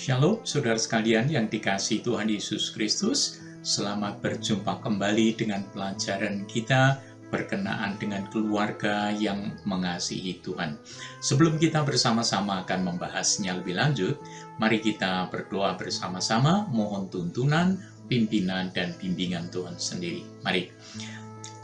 Shalom, saudara sekalian yang dikasihi Tuhan Yesus Kristus. Selamat berjumpa kembali dengan pelajaran kita berkenaan dengan keluarga yang mengasihi Tuhan. Sebelum kita bersama-sama akan membahasnya lebih lanjut, mari kita berdoa bersama-sama, mohon tuntunan, pimpinan, dan bimbingan Tuhan sendiri. Mari.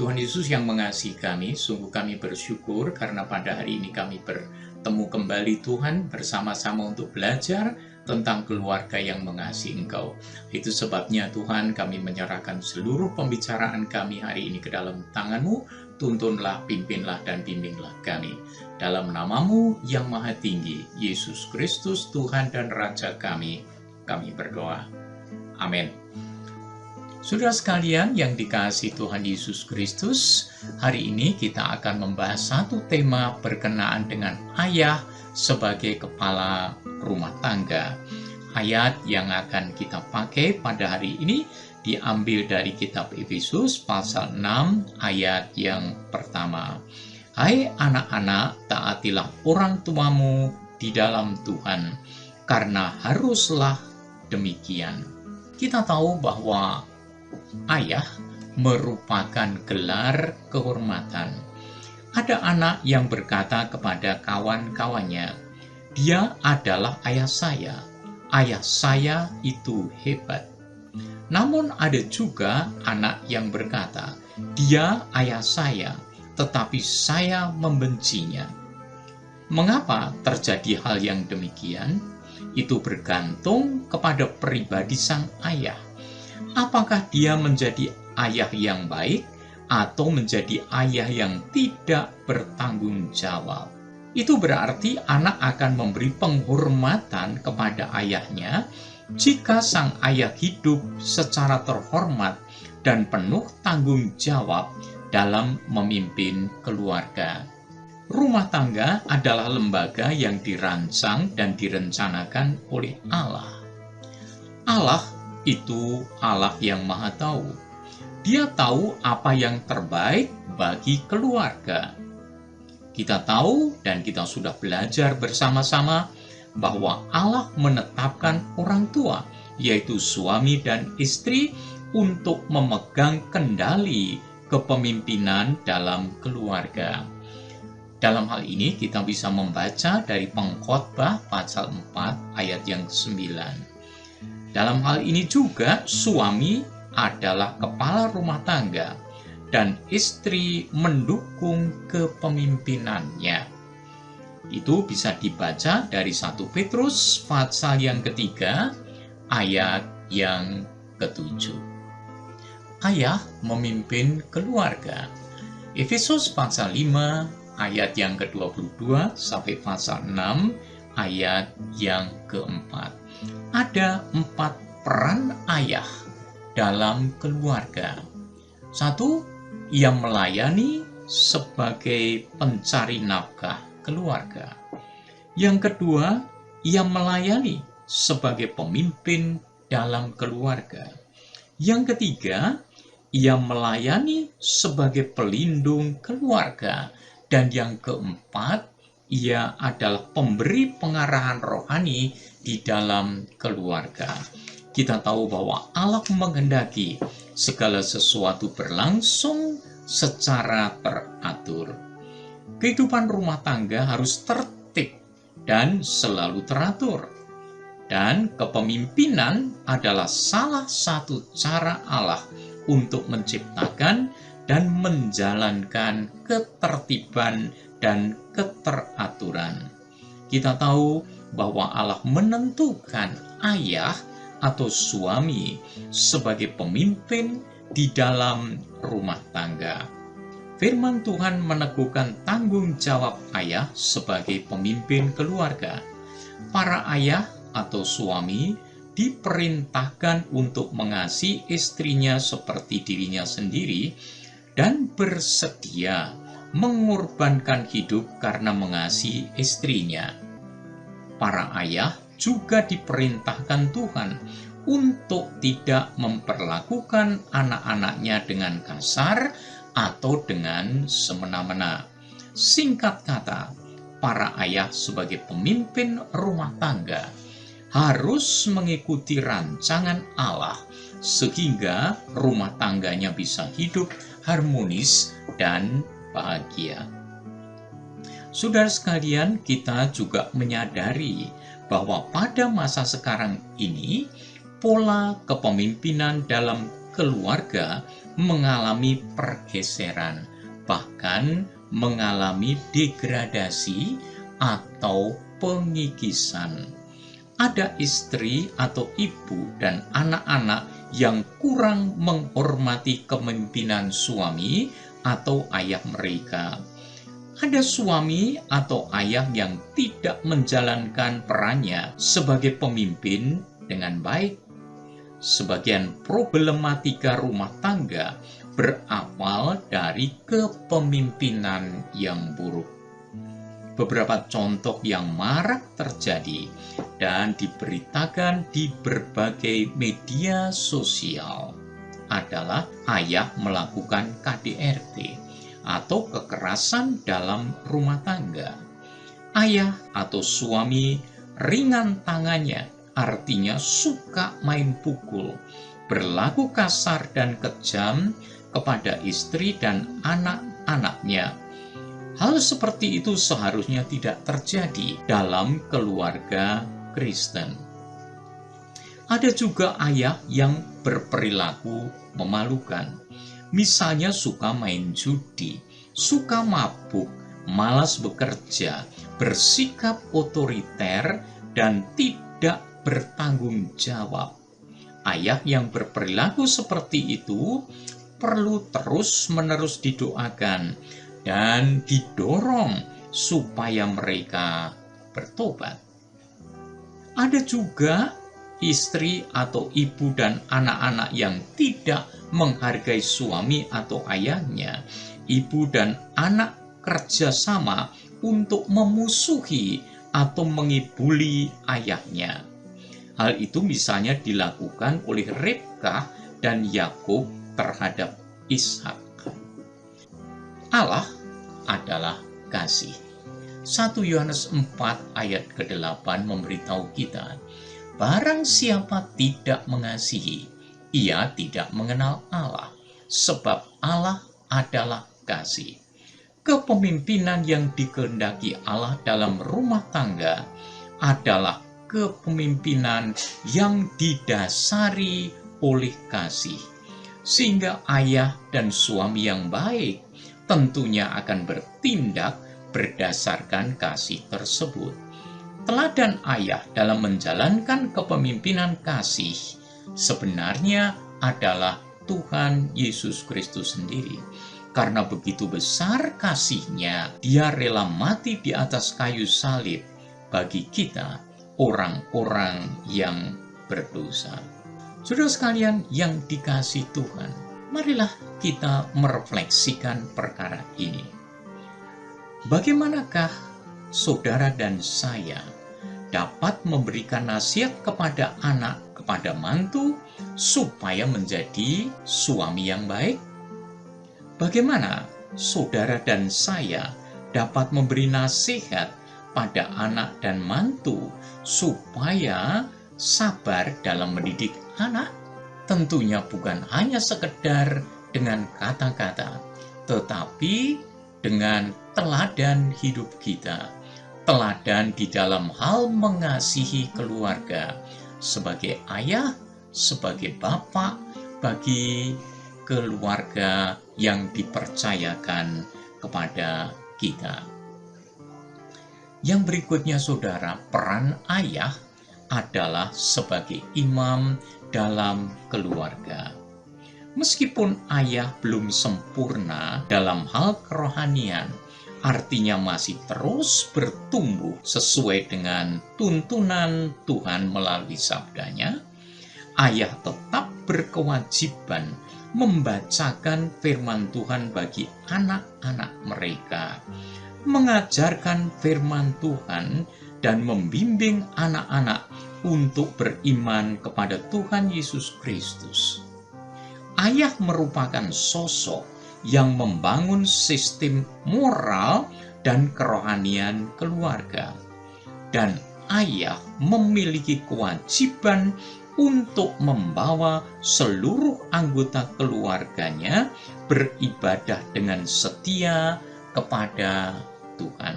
Tuhan Yesus yang mengasihi kami, sungguh kami bersyukur karena pada hari ini kami bertemu kembali Tuhan bersama-sama untuk belajar tentang keluarga yang mengasihi Engkau. Itu sebabnya Tuhan, kami menyerahkan seluruh pembicaraan kami hari ini ke dalam tangan-Mu. Tuntunlah, pimpinlah, dan bimbinglah kami. Dalam nama-Mu yang maha tinggi, Yesus Kristus Tuhan dan Raja kami berdoa. Amin. Saudara sekalian yang dikasihi Tuhan Yesus Kristus, hari ini kita akan membahas satu tema berkenaan dengan ayah sebagai kepala rumah tangga. Ayat yang akan kita pakai pada hari ini diambil dari kitab Efesus pasal 6 ayat yang pertama. Hai anak-anak, taatilah orang tuamu di dalam Tuhan, karena haruslah demikian. Kita tahu bahwa ayah merupakan gelar kehormatan. Ada anak yang berkata kepada kawan-kawannya, "Dia adalah ayah saya. Ayah saya itu hebat." Namun ada juga anak yang berkata, "Dia ayah saya, tetapi saya membencinya." Mengapa terjadi hal yang demikian? Itu bergantung kepada pribadi sang ayah. Apakah dia menjadi ayah yang baik atau menjadi ayah yang tidak bertanggung jawab? Itu berarti anak akan memberi penghormatan kepada ayahnya jika sang ayah hidup secara terhormat dan penuh tanggung jawab dalam memimpin keluarga. Rumah tangga adalah lembaga yang dirancang dan direncanakan oleh Allah. Allah itu Allah yang Maha Tahu. Dia tahu apa yang terbaik bagi keluarga. Kita tahu dan kita sudah belajar bersama-sama bahwa Allah menetapkan orang tua, yaitu suami dan istri, untuk memegang kendali kepemimpinan dalam keluarga. Dalam hal ini kita bisa membaca dari Pengkhotbah pasal 4 ayat yang 9. Dalam hal ini juga suami adalah kepala rumah tangga dan istri mendukung kepemimpinannya. Itu bisa dibaca dari 1 Petrus pasal yang ketiga ayat yang ke-7. Ayah memimpin keluarga. Efesus pasal 5 ayat yang ke-22 sampai pasal 6 ayat yang ke-4. Ada 4 peran ayah dalam keluarga. 1, ia melayani sebagai pencari nafkah keluarga. Yang kedua, ia melayani sebagai pemimpin dalam keluarga. Yang ketiga, ia melayani sebagai pelindung keluarga. Dan yang keempat, ia adalah pemberi pengarahan rohani di dalam keluarga. Kita tahu bahwa Allah menghendaki segala sesuatu berlangsung secara teratur. Kehidupan rumah tangga harus tertib dan selalu teratur. Dan kepemimpinan adalah salah satu cara Allah untuk menciptakan dan menjalankan ketertiban dan keteraturan. Kita tahu bahwa Allah menentukan ayah atau suami sebagai pemimpin di dalam rumah tangga. Firman Tuhan meneguhkan tanggung jawab ayah sebagai pemimpin keluarga. Para ayah atau suami diperintahkan untuk mengasihi istrinya seperti dirinya sendiri dan bersedia mengorbankan hidup karena mengasihi istrinya. Para ayah juga diperintahkan Tuhan untuk tidak memperlakukan anak-anaknya dengan kasar atau dengan semena-mena. Singkat kata, para ayah sebagai pemimpin rumah tangga harus mengikuti rancangan Allah sehingga rumah tangganya bisa hidup harmonis dan bahagia. Saudara sekalian, kita juga menyadari bahwa pada masa sekarang ini pola kepemimpinan dalam keluarga mengalami pergeseran, bahkan mengalami degradasi atau pengikisan. Ada istri atau ibu dan anak-anak yang kurang menghormati kepemimpinan suami atau ayah mereka. Ada suami atau ayah yang tidak menjalankan perannya sebagai pemimpin dengan baik. Sebagian problematika rumah tangga berawal dari kepemimpinan yang buruk. Beberapa contoh yang marak terjadi dan diberitakan di berbagai media sosial adalah ayah melakukan KDRT atau kekerasan dalam rumah tangga. Ayah atau suami ringan tangannya, artinya suka main pukul, berlaku kasar dan kejam kepada istri dan anak-anaknya. Hal seperti itu seharusnya tidak terjadi dalam keluarga Kristen. Ada juga ayah yang berperilaku memalukan. Misalnya suka main judi, suka mabuk, malas bekerja, bersikap otoriter, dan tidak bertanggung jawab. Ayah yang berperilaku seperti itu perlu terus-menerus didoakan dan didorong supaya mereka bertobat. Ada juga istri atau ibu dan anak-anak yang tidak menghargai suami atau ayahnya. Ibu dan anak kerjasama untuk memusuhi atau mengibuli ayahnya. Hal itu misalnya dilakukan oleh Ribkah dan Yakub terhadap Ishak. Allah adalah kasih. 1 Yohanes 4 ayat ke-8 memberitahu kita, barang siapa tidak mengasihi, ia tidak mengenal Allah, sebab Allah adalah kasih. Kepemimpinan yang dikehendaki Allah dalam rumah tangga adalah kepemimpinan yang didasari oleh kasih, sehingga ayah dan suami yang baik tentunya akan bertindak berdasarkan kasih tersebut. Teladan ayah dalam menjalankan kepemimpinan kasih sebenarnya adalah Tuhan Yesus Kristus sendiri. Karena begitu besar kasih-Nya, Dia rela mati di atas kayu salib bagi kita, orang-orang yang berdosa. Saudara sekalian yang dikasihi Tuhan, marilah kita merefleksikan perkara ini. Bagaimanakah saudara dan saya dapat memberikan nasihat kepada anak, kepada mantu, supaya menjadi suami yang baik? Bagaimana saudara dan saya dapat memberi nasihat pada anak dan mantu supaya sabar dalam mendidik anak? Tentunya bukan hanya sekedar dengan kata-kata, tetapi dengan teladan hidup kita, teladan di dalam hal mengasihi keluarga, sebagai ayah, sebagai bapak, bagi keluarga yang dipercayakan kepada kita. Yang berikutnya saudara, peran ayah adalah sebagai imam dalam keluarga. Meskipun ayah belum sempurna dalam hal kerohanian, artinya masih terus bertumbuh sesuai dengan tuntunan Tuhan melalui sabdanya, ayah tetap berkewajiban membacakan firman Tuhan bagi anak-anak mereka, mengajarkan firman Tuhan, dan membimbing anak-anak untuk beriman kepada Tuhan Yesus Kristus. Ayah merupakan sosok yang membangun sistem moral dan kerohanian keluarga. Dan ayah memiliki kewajiban untuk membawa seluruh anggota keluarganya beribadah dengan setia kepada Tuhan.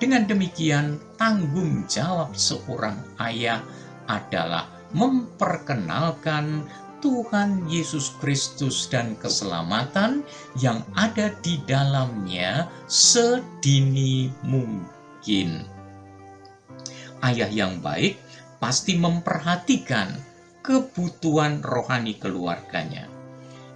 Dengan demikian, tanggung jawab seorang ayah adalah memperkenalkan Tuhan Yesus Kristus dan keselamatan yang ada di dalamnya sedini mungkin. Ayah yang baik pasti memperhatikan kebutuhan rohani keluarganya.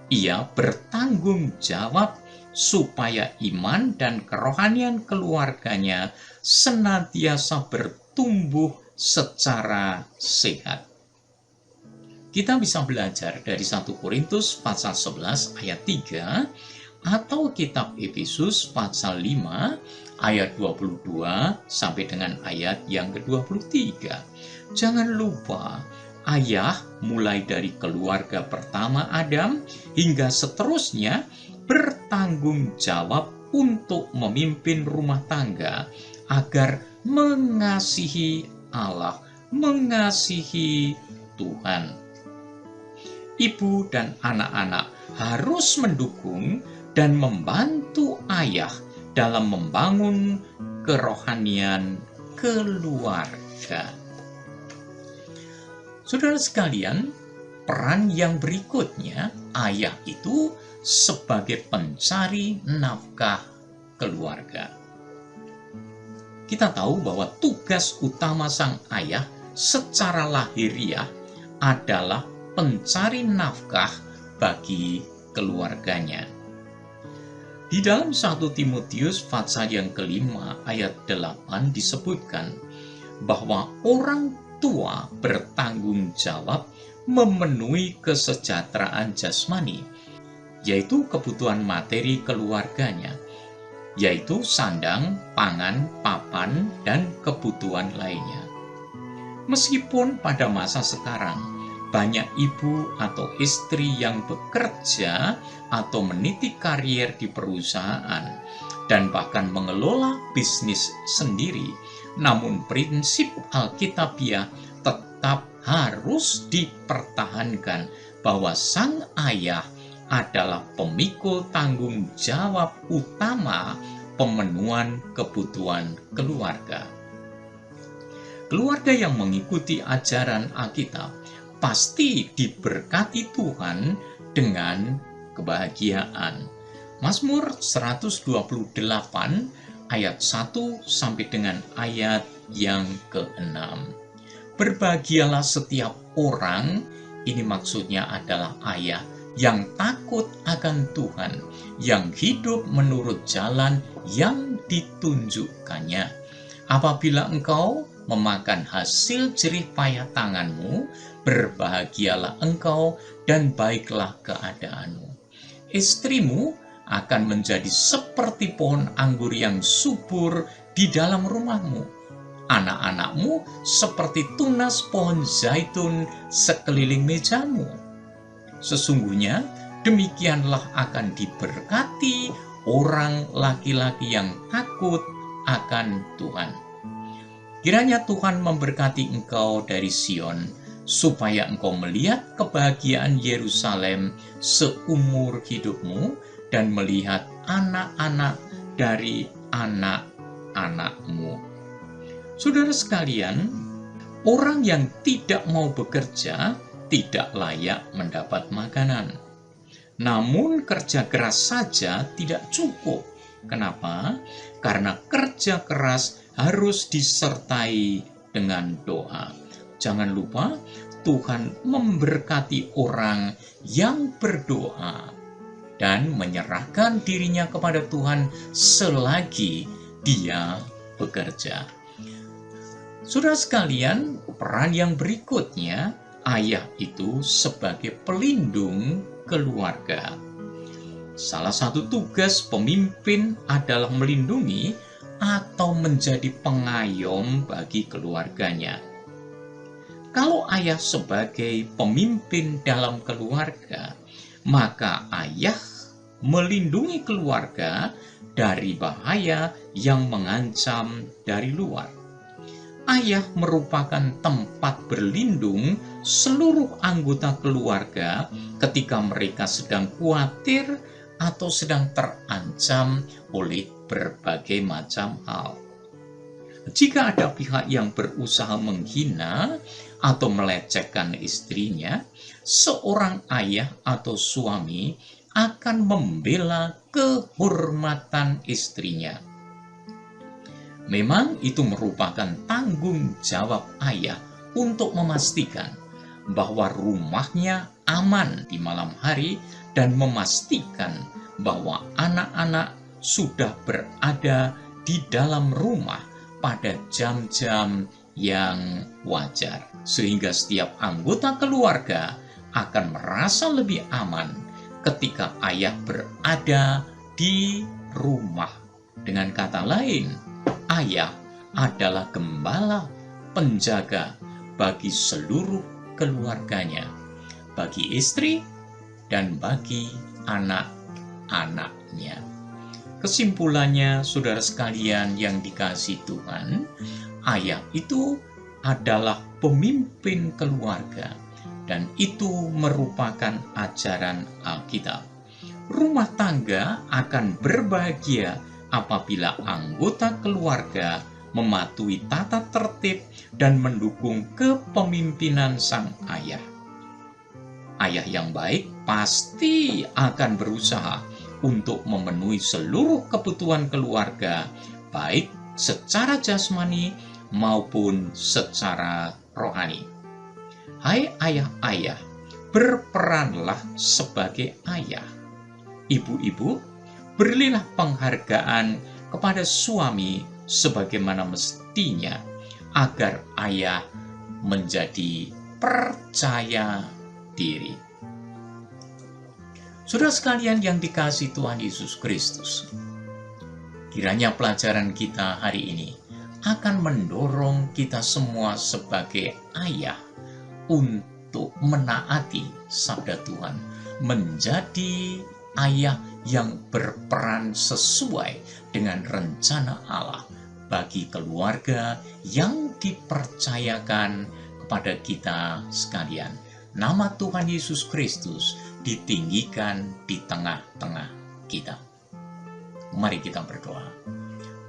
Ia bertanggung jawab supaya iman dan kerohanian keluarganya senantiasa bertumbuh secara sehat. Kita bisa belajar dari 1 Korintus pasal 11 ayat 3 atau kitab Efesus pasal 5 ayat 22 sampai dengan ayat yang ke-23. Jangan lupa, ayah mulai dari keluarga pertama Adam hingga seterusnya bertanggung jawab untuk memimpin rumah tangga agar mengasihi Allah, mengasihi Tuhan. Ibu dan anak-anak harus mendukung dan membantu ayah dalam membangun kerohanian keluarga. Saudara sekalian, peran yang berikutnya, ayah itu sebagai pencari nafkah keluarga. Kita tahu bahwa tugas utama sang ayah secara lahiriah adalah pencari nafkah bagi keluarganya. Di dalam 1 Timotius pasal yang ke-5 ayat 8 disebutkan bahwa orang tua bertanggung jawab memenuhi kesejahteraan jasmani, yaitu kebutuhan materi keluarganya, yaitu sandang, pangan, papan, dan kebutuhan lainnya. Meskipun pada masa sekarang banyak ibu atau istri yang bekerja atau meniti karier di perusahaan dan bahkan mengelola bisnis sendiri, namun prinsip Alkitabiah tetap harus dipertahankan bahwa sang ayah adalah pemikul tanggung jawab utama pemenuhan kebutuhan keluarga. Keluarga yang mengikuti ajaran Alkitab pasti diberkati Tuhan dengan kebahagiaan. Mazmur 128 ayat 1 sampai dengan ayat yang ke-6. Berbahagialah setiap orang, ini maksudnya adalah ayah, yang takut akan Tuhan, yang hidup menurut jalan yang ditunjukkannya. Apabila engkau memakan hasil jerih payah tanganmu, berbahagialah engkau dan baiklah keadaanmu. Istrimu akan menjadi seperti pohon anggur yang subur di dalam rumahmu. Anak-anakmu seperti tunas pohon zaitun sekeliling mejamu. Sesungguhnya demikianlah akan diberkati orang laki-laki yang takut akan Tuhan. Kiranya Tuhan memberkati engkau dari Sion, supaya engkau melihat kebahagiaan Yerusalem seumur hidupmu dan melihat anak-anak dari anak-anakmu. Saudara sekalian, orang yang tidak mau bekerja tidak layak mendapat makanan. Namun kerja keras saja tidak cukup. Kenapa? Karena kerja keras harus disertai dengan doa. Jangan lupa, Tuhan memberkati orang yang berdoa dan menyerahkan dirinya kepada Tuhan selagi dia bekerja. Saudara sekalian, peran yang berikutnya, ayah itu sebagai pelindung keluarga. Salah satu tugas pemimpin adalah melindungi atau menjadi pengayom bagi keluarganya. Kalau ayah sebagai pemimpin dalam keluarga, maka ayah melindungi keluarga dari bahaya yang mengancam dari luar. Ayah merupakan tempat berlindung seluruh anggota keluarga ketika mereka sedang khawatir atau sedang terancam oleh berbagai macam hal. Jika ada pihak yang berusaha menghina atau melecehkan istrinya, seorang ayah atau suami akan membela kehormatan istrinya. Memang itu merupakan tanggung jawab ayah untuk memastikan bahwa rumahnya aman di malam hari dan memastikan bahwa anak-anak sudah berada di dalam rumah pada jam-jam yang wajar. Sehingga setiap anggota keluarga akan merasa lebih aman ketika ayah berada di rumah. Dengan kata lain, ayah adalah gembala penjaga bagi seluruh keluarganya, bagi istri dan bagi anak-anaknya. Kesimpulannya, saudara sekalian yang dikasihi Tuhan, ayah itu adalah pemimpin keluarga dan itu merupakan ajaran Alkitab. Rumah tangga akan berbahagia apabila anggota keluarga mematuhi tata tertib dan mendukung kepemimpinan sang ayah. Ayah yang baik pasti akan berusaha untuk memenuhi seluruh kebutuhan keluarga, baik secara jasmani maupun secara rohani. Hai ayah-ayah, berperanlah sebagai ayah. Ibu-ibu, berilah penghargaan kepada suami sebagaimana mestinya, agar ayah menjadi percaya diri. Saudara sekalian yang dikasihi Tuhan Yesus Kristus, kiranya pelajaran kita hari ini akan mendorong kita semua sebagai ayah untuk menaati sabda Tuhan, menjadi ayah yang berperan sesuai dengan rencana Allah bagi keluarga yang dipercayakan kepada kita sekalian. Nama Tuhan Yesus Kristus ditinggikan di tengah-tengah kita. Mari kita berdoa.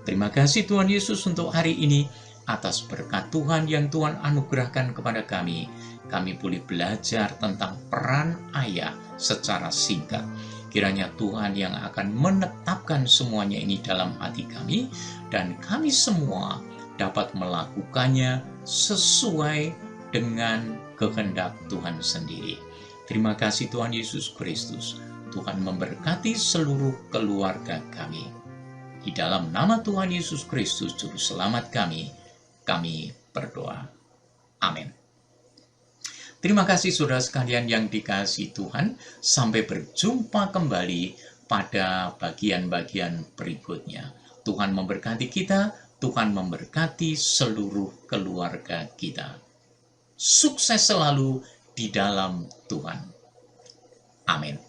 Terima kasih Tuhan Yesus untuk hari ini, atas berkat Tuhan yang Tuhan anugerahkan kepada kami. Kami boleh belajar tentang peran ayah secara singkat. Kiranya Tuhan yang akan menetapkan semuanya ini dalam hati kami, dan kami semua dapat melakukannya sesuai dengan kehendak Tuhan sendiri. Terima kasih Tuhan Yesus Kristus. Tuhan memberkati seluruh keluarga kami. Di dalam nama Tuhan Yesus Kristus, Juru Selamat kami berdoa. Amin. Terima kasih saudara sekalian yang dikasihi Tuhan. Sampai berjumpa kembali pada bagian-bagian berikutnya. Tuhan memberkati kita, Tuhan memberkati seluruh keluarga kita. Sukses selalu di dalam Tuhan. Amin.